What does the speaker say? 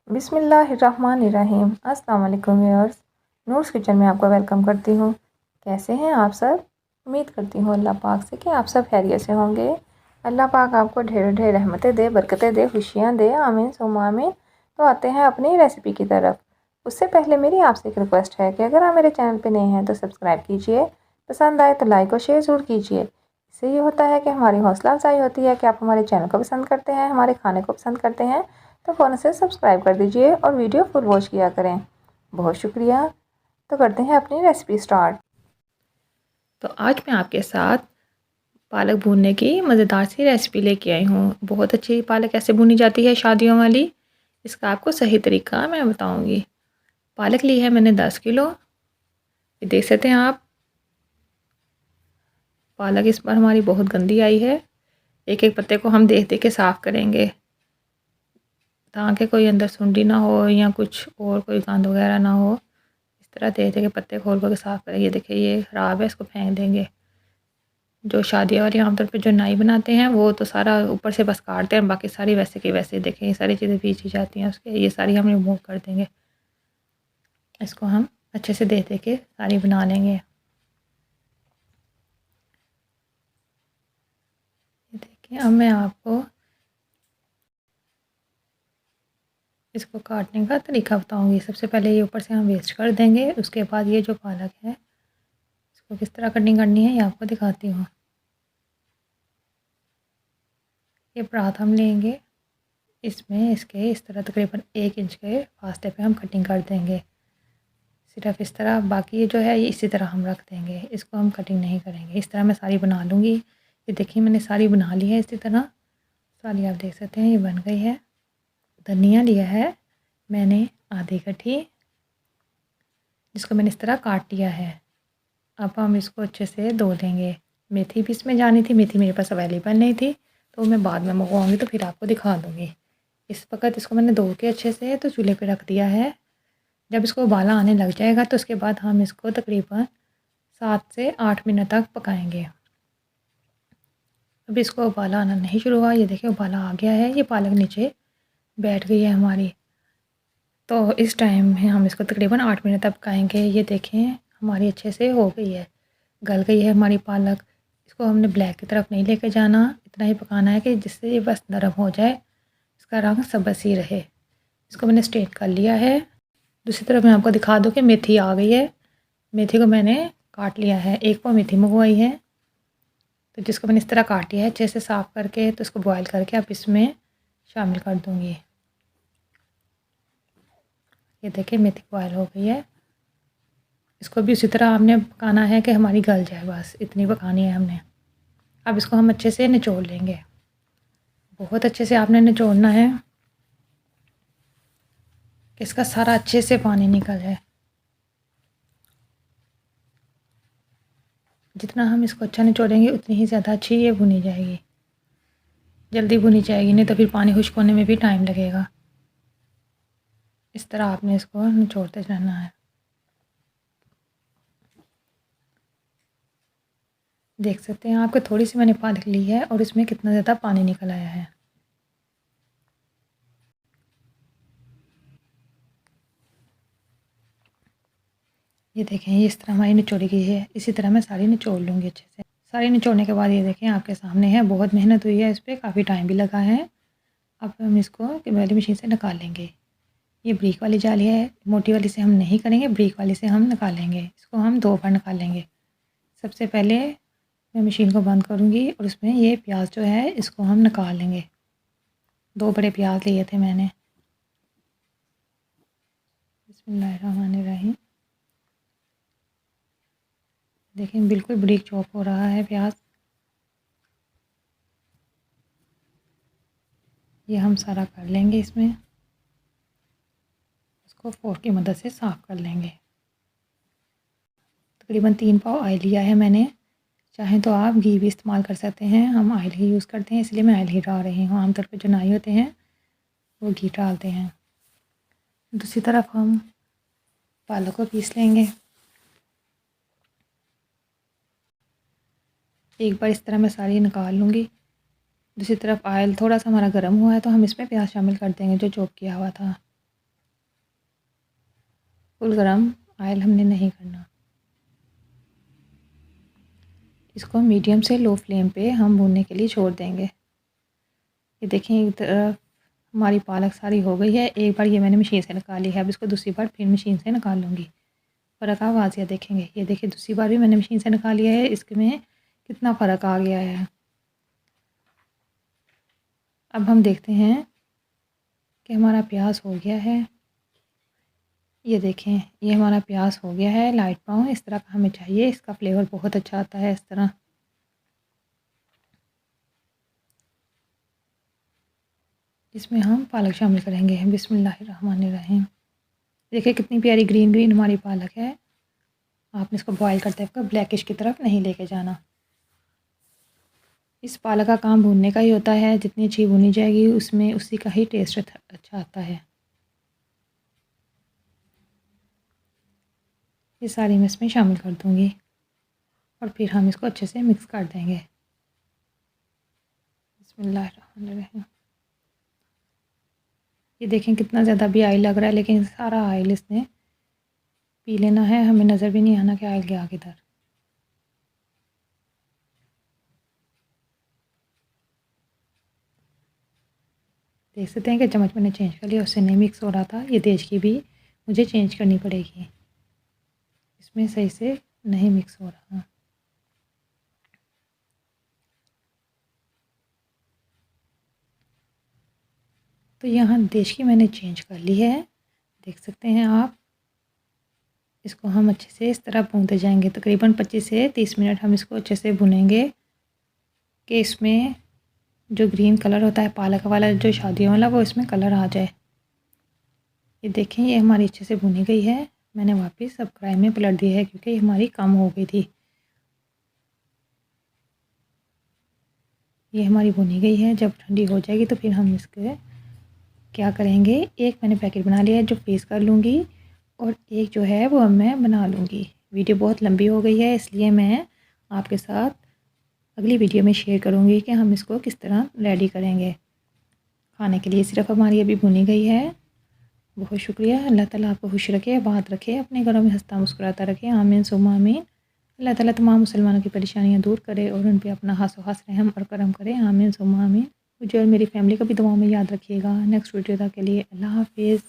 बिस्मिल्लाहिर्रहमानिर्रहीम। अस्सलाम वालेकुम व्यूअर्स, नूर्स किचन में आपका वेलकम करती हूँ। कैसे हैं आप सब? उम्मीद करती हूँ अल्लाह पाक से कि आप सब खैरियत से होंगे। अल्लाह पाक आपको ढेर ढेर रहमतें दे, बरकतें दे, खुशियाँ दे। आमीन सुम्मा आमीन। तो आते हैं अपनी रेसिपी की तरफ। उससे पहले मेरी आपसे एक रिक्वेस्ट है कि अगर आप मेरे चैनल पर नए हैं तो सब्सक्राइब कीजिए, पसंद आए तो लाइक और शेयर ज़रूर कीजिए। इससे ये होता है कि हमारी हौसला अफजाई होती है कि आप हमारे चैनल को पसंद करते हैं, हमारे खाने को पसंद करते हैं। तो फ़ौरन से सब्सक्राइब कर दीजिए और वीडियो फुल वॉच किया करें। बहुत शुक्रिया। तो करते हैं अपनी रेसिपी स्टार्ट। तो आज मैं आपके साथ पालक भूनने की मज़ेदार सी रेसिपी लेके आई हूँ। बहुत अच्छी पालक कैसे भूनी जाती है शादियों वाली, इसका आपको सही तरीका मैं बताऊँगी। पालक ली है मैंने 10 किलो। ये देख सकते हैं आप, पालक इस बार हमारी बहुत गंदी आई है। एक एक पत्ते को हम देख देख के साफ़ करेंगे ताकि कोई अंदर सुंडी ना हो या कुछ और कोई गंद वगैरह ना हो। इस तरह देख देख के पत्ते खोल कर साफ़ करेंगे। देखिए ये ख़राब है, इसको फेंक देंगे। जो शादियों वाली आमतौर पे जो नाई बनाते हैं वो तो सारा ऊपर से बस काटते हैं, बाकी सारी वैसे की वैसे देखें ये सारी चीज़ें पीछी जाती हैं उसके, ये सारी हम रिमूव कर देंगे। इसको हम अच्छे से देख देख के सारी बना लेंगे। ये देखिए अब मैं आपको इसको काटने का तरीका बताऊंगी। सबसे पहले ये ऊपर से हम वेस्ट कर देंगे, उसके बाद ये जो पालक है इसको किस तरह कटिंग करनी है ये आपको दिखाती हूँ। ये परात हम लेंगे, इसमें इसके इस तरह तकरीबन 1 इंच के फासले पे हम कटिंग कर देंगे। सिर्फ इस तरह, बाकी ये जो है ये इसी तरह हम रख देंगे, इसको हम कटिंग नहीं करेंगे। इस तरह मैं सारी बना लूँगी। ये देखिए मैंने सारी बना ली है इसी तरह सारी, आप देख सकते हैं ये बन गई है। धनिया लिया है मैंने आधी कटी, जिसको मैंने इस तरह काट लिया है। अब हम इसको अच्छे से धो लेंगे। मेथी भी इसमें जानी थी, मेथी मेरे पास अवेलेबल नहीं थी तो मैं बाद में मंगवाऊँगी तो फिर आपको दिखा दूँगी। इस वक्त इसको मैंने धो के अच्छे से तो चूल्हे पे रख दिया है। जब इसको उबाला आने लग जाएगा तो उसके बाद हम इसको तकरीबन 7 से 8 मिनट तक पकाएंगे। अभी इसको उबाला आना नहीं शुरू हुआ, ये देखिए उबाला आ गया है, ये पालक नीचे बैठ गई है हमारी। तो इस टाइम में हम इसको तकरीबन 8 मिनट तक पकाएंगे। ये देखें हमारी अच्छे से हो गई है, गल गई है हमारी पालक। इसको हमने ब्लैक की तरफ नहीं लेके जाना, इतना ही पकाना है कि जिससे ये बस नरम हो जाए, इसका रंग सबस ही रहे। इसको मैंने स्ट्रेट कर लिया है। दूसरी तरफ मैं आपको दिखा दूँ कि मेथी आ गई है। मेथी को मैंने काट लिया है, एक पाव मेथी मंगवाई है तो जिसको मैंने इस तरह काट लिया है अच्छे से साफ़ करके, तो इसको बॉयल करके अब इसमें शामिल कर दूँगी। ये देखिए मेथी बॉयल हो गई है। इसको भी उसी तरह हमने पकाना है कि हमारी गल जाए, बस इतनी पकानी है हमने। अब इसको हम अच्छे से निचोड़ लेंगे, बहुत अच्छे से आपने निचोड़ना है कि इसका सारा अच्छे से पानी निकल जाए। जितना हम इसको अच्छा निचोड़ेंगे उतनी ही ज़्यादा अच्छी ये भुनी जाएगी, जल्दी भुनी जाएगी, नहीं तो फिर पानी खुश्क होने में भी टाइम लगेगा। इस तरह आपने इसको निचोड़ते रहना है। देख सकते हैं आपको थोड़ी सी मैंने पालक ली है और इसमें कितना ज़्यादा पानी निकल आया है। ये देखें ये इस तरह हमारी निचोड़ी गई है। इसी तरह मैं सारी निचोड़ लूँगी अच्छे से। सारी निचोड़ने के बाद ये देखें आपके सामने है, बहुत मेहनत हुई है इस पर, काफ़ी टाइम भी लगा है। अब हम इसको वाली मशीन से निकाल लेंगे। ये ब्रीक वाली जाली है, मोटी वाली से हम नहीं करेंगे, ब्रीक वाली से हम निकालेंगे। इसको हम 2 बार निकालेंगे। सबसे पहले मैं मशीन को बंद करूँगी और उसमें ये प्याज जो है इसको हम निकाल लेंगे। 2 बड़े प्याज लिए थे मैंने। बिस्मिल्लाहिर्रहमानिर्रहीम। देखें बिल्कुल बारीक चॉप हो रहा है प्याज। ये हम सारा कर लेंगे इसमें। इसको फोर्क की मदद से साफ़ कर लेंगे। तकरीबन 3 पाव ऑयल लिया है मैंने, चाहें तो आप घी भी इस्तेमाल कर सकते हैं। हम ऑयल ही यूज़ करते हैं इसलिए मैं ऑयल ही डाल रही हूँ। आमतौर पर जो नाई होते हैं वो घी डालते हैं। दूसरी तरफ हम पालक को पीस लेंगे। एक बार इस तरह मैं सारी निकाल लूँगी। दूसरी तरफ ऑयल थोड़ा सा हमारा गर्म हुआ है तो हम इसमें प्याज शामिल कर देंगे जो चॉप किया हुआ था। फुल गरम ऑयल हमने नहीं करना। इसको मीडियम से लो फ्लेम पे हम भूनने के लिए छोड़ देंगे। ये देखें एक तरफ हमारी पालक सारी हो गई है। एक बार ये मैंने मशीन से निकाली है, अब इसको दूसरी बार फिर मशीन से निकाल लूँगी। फ़र्क आप वाज़िया देखेंगे। ये देखिए दूसरी बार भी मैंने मशीन से निकाल लिया है, इसमें कितना फ़र्क आ गया है। अब हम देखते हैं कि हमारा प्याज हो गया है। ये देखें ये हमारा प्याज हो गया है लाइट ब्राउन, इस तरह का हमें चाहिए। इसका फ्लेवर बहुत अच्छा आता है इस तरह। इसमें हम पालक शामिल करेंगे। बिस्मिल्लाहिर्रहमानिर्रहीम। देखिए कितनी प्यारी ग्रीन ग्रीन हमारी पालक है। आपने इसको बॉईल करते वक्त ब्लैकिश की तरफ नहीं लेके जाना। इस पालक का काम भूनने का ही होता है, जितनी अच्छी भुनी जाएगी उसमें उसी का ही टेस्ट अच्छा आता है। ये सारी मैं इसमें शामिल कर दूँगी और फिर हम इसको अच्छे से मिक्स कर देंगे। बिस्मिल्लाहिर्रहमानिर्रहीम। ये देखें कितना ज़्यादा भी ऑयल लग रहा है, लेकिन सारा ऑयल इसने पी लेना है। हमें नज़र भी नहीं आना कि ऑयल गया किधर। देख सकते हैं कि चम्मच मैंने चेंज कर लिया, उससे नहीं मिक्स हो रहा था। ये तेज की भी मुझे चेंज करनी पड़ेगी, इसमें सही से नहीं मिक्स हो रहा। तो यहाँ देश की मैंने चेंज कर ली है, देख सकते हैं आप। इसको हम अच्छे से इस तरह भूनते जाएंगे। तकरीबन 25 से 30 मिनट हम इसको अच्छे से भुनेंगे कि इसमें जो ग्रीन कलर होता है पालक वाला, जो शादियों वाला, वो इसमें कलर आ जाए। ये देखें ये हमारी अच्छे से भुनी गई है। मैंने वापस अब कढ़ाई में पलट दी है क्योंकि हमारी कम हो गई थी। ये हमारी भुनी गई है। जब ठंडी हो जाएगी तो फिर हम इसके क्या करेंगे, एक मैंने पैकेट बना लिया है जो फ्रीज़ कर लूँगी, और एक जो है वो मैं बना लूँगी। वीडियो बहुत लंबी हो गई है, इसलिए मैं आपके साथ अगली वीडियो में शेयर करूँगी कि हम इसको किस तरह रेडी करेंगे खाने के लिए। सिर्फ हमारी अभी भुनी गई है। बहुत शुक्रिया। अल्लाह ताला आपको खुश रखे, बात रखे, अपने घरों में हंसता मुस्कुराता रखे। आमीन सुम्मा आमीन। अल्लाह ताला तमाम मुसलमानों की परेशानियाँ दूर करे और उन पे अपना हासो हास रहम और करम करे। आमीन सुम्मा आमीन। मुझे और मेरी फैमिली को भी दुआओं में याद रखिएगा। नेक्स्ट वीडियो तक के लिए अल्लाह हाफिज़।